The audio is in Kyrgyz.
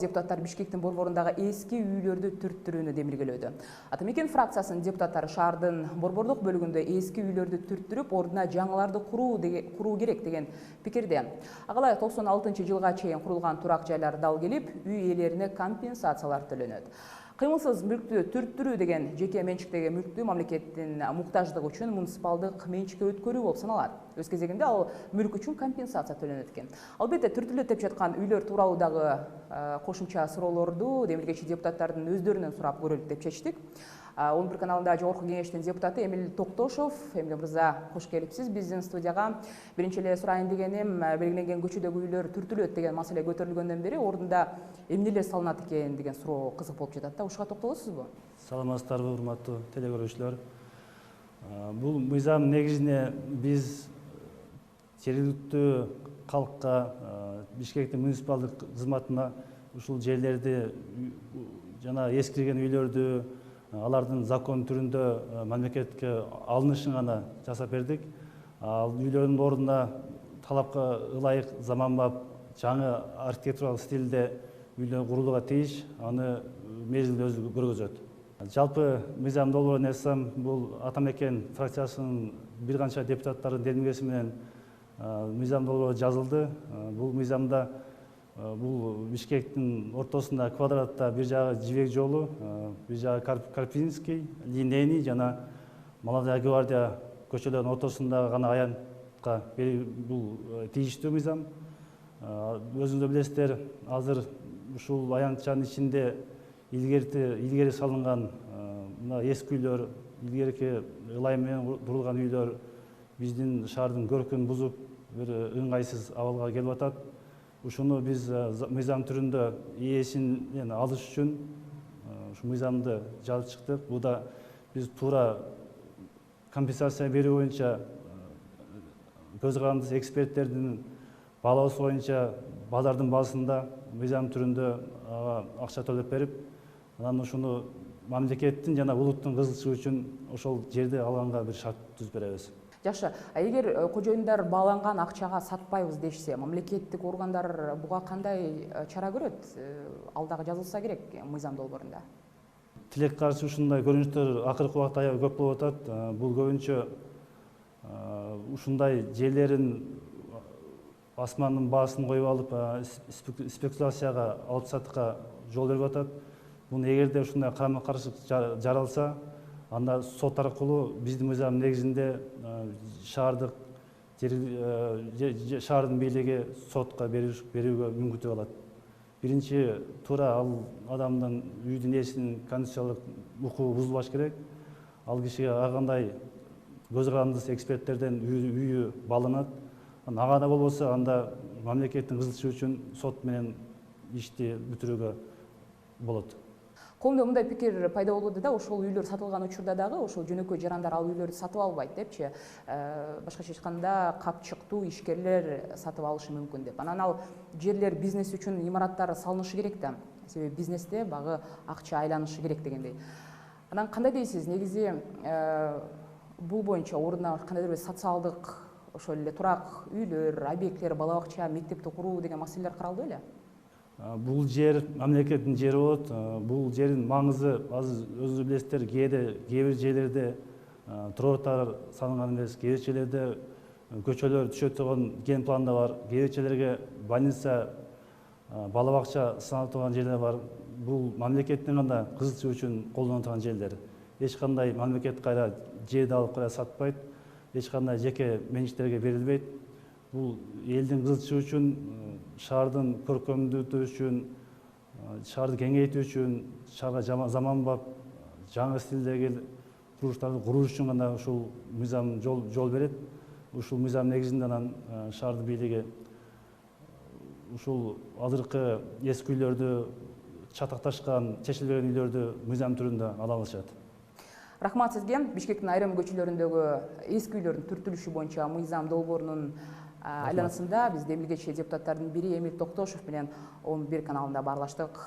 Депутаттар Бишкектин борборундагы эски үйлөрдү түрттүрүүнү демилгелөөдө. Атамекен фракциясынын депутаттары шаардын борбордук бөлүгүндө эски үйлөрдү түрттүрүп, ордуна жаңыларды куруу керек деген пикирде. Ага ылайык 96-жылга чейин курулган турак жайлар дал келип, үй ээлерине компенсациялар төлөнөт. Кыймылсыз мүлктү түрттүрүү деген жеке менчиктеги мүлктү мамлекеттин муктаждыгы үчүн муниципалдык менчикке өткөрүү болуп саналат. Өз кезегинде ал мүлк үчүн компенсация төлөнөт экен. Албетте түртүлөт деп жаткан үйлөр тууралуу дагы кошумча суроолорду демилгечи депутаттардын өздөрүнөн сурап көрөлүк деп чечтик. 11 каналында Жогорку кеңештин депутаты Эмил Токтошов. Эмил мырза, кош келипсиз биздин студияга. Биринчи эле сурайын дегеним, белгиленген көчөдөгү үйлөр түртүлөт деген маселе көтөрүлгөндөн бери ордунда эмнелер салынат экен деген суроо кызык болуп жатат да. Ушуга токтолосузбу? Саламатсыздарбы, урматтуу телекөрүүчүлөр. Бул мыйзам негизинде биз жергиликтүү калкка, Бишкектин муниципалдык кызматына ушул жерлерди жана эскирген үйлөрдү алардын закон түрүндө мамлекетке алынышын гана жасап бердик. Ал үйлөрдүн ордуна талапка ылайык заманбап жаңы архитектуралык стилде үйлөр курулууга тийиш, аны мезгил өзү көргөзөт. Жалпы мыйзам долбоорун айтсам, бул Атамекен фракциясынын бир канча депутаттардын демилгеси менен мыйзам долбоору жазылды. Бул мыйзамда бул Бишкектин ортосунда квадратта бир жагы Жибек жолу, бир жагы Карпинский, Линейный жана Молодая гвардия көчөлөрүнүн ортосундагы гана аянтка бул тийиштүү мыйзам. Өзүңүздөр билесиздер, азыр ушул аянтчанын ичинде илгери салынган мына эски үйлөр, илгерки ылай менен курулган үйлөр биздин шаардын көркүн бузуп, бир ыңгайсыз абалга келип атат. Ушуну биз мыйзам түрүндө ээсинен алыш үчүн ушу мыйзамды жазып чыктык. Буда биз туура компенсация берүү боюнча көз карандысыз эксперттердин баалоосу боюнча базардын баасында мыйзам түрүндө акча төлөп берип, анан ушуну мамлекеттин жана улуттун кызыкчылыгы үчүн ошол жерди алганга бир шарт түзүп беребиз. Жакшы, эгер кожоюндар бааланган акчага сатпайбыз дешсе, мамлекеттик органдар буга кандай чара көрөт? Ал дагы жазылса керек мыйзам долбоорунда. Тилек каршы ушундай көрүнүштөр акыркы убакта аябай көп болуп атат. Бул көбүнчө ушундай жерлерин асмандын баасын коюп алып, спекуляцияга, алып сатыкка жол берип атат. Муну эгерде ушундай карама каршылык жаралса, анда сот аркылуу биздин мыйзам негизинде шаардын бийлиги сотко берүүгө мүмкүнчүлүк алат. Биринчи туура ал адамдын үйдүн ээсинин конституциялык укугу бузулбаш керек. Ал кишиге ар кандай көз карандысыз эксперттерден үйү бааланат. Ага да болбосо, анда мамлекеттин кызыкчылыгы үчүн сот менен ишти бүтүрүүгө болот. Коомдо мындай пикир пайда болду да, ошол үйлөр сатылган учурда дагы ошол жөнөкөй жарандар ал үйлөрдү сатып албайт депчи. Башкача айтканда, капчыктуу ишкерлер сатып алышы мүмкүн деп. Анан ал жерлер бизнес үчүн имараттар салынышы керек да. Себеби бизнесте багы акча айланышы керек дегендей. Анан кандай дейсиз? Негизи бул боюнча ордуна кандайдыр бир социалдык, ошол эле турак үйлөр, объекттер, бала бакча, мектепти куруу деген маселелер каралды беле? Бул жер мамлекеттин жери болот. Бул жердин маңызы азыр өзүңүз билесиздер, кээ бир жерлерде туроктар салынган эмес, кээ бир жерлерде көчөлөр түшөт болгон ген планда бар, кээ бир жерлерге больница, бала бакча салынып турган жерлер бар. Бул мамлекеттин гана кызыкчылыгы үчүн колдоно турган жерлер. Эч кандай мамлекет кайра жерди алып кайра сатпайт, эч кандай жеке менчиктерге берилбейт. Бул элдин кызыкчылыгы үчүн, шаардын көркөмдүтүү үчүн, шаарды кеңейтүү үчүн, шаарга заманбап жаңы стилдеги курулуштарды куруу үчүн гана ушул мыйзам жол берет. Ушул мыйзам негизинде анан шаардын бийлиги ушул азыркы эски үйлөрдү, чатакташкан, чечилбеген үйлөрдү мыйзам түрүндө ала алышат. Рахмат сизге. Бишкектин айрым көчөлөрүндөгү эски үйлөрдүн түртүлүшү боюнча мыйзам долбоорунун айланасында биз демилгечи депутаттардын бири Эмил Токтошов менен 11 каналында баарлаштык.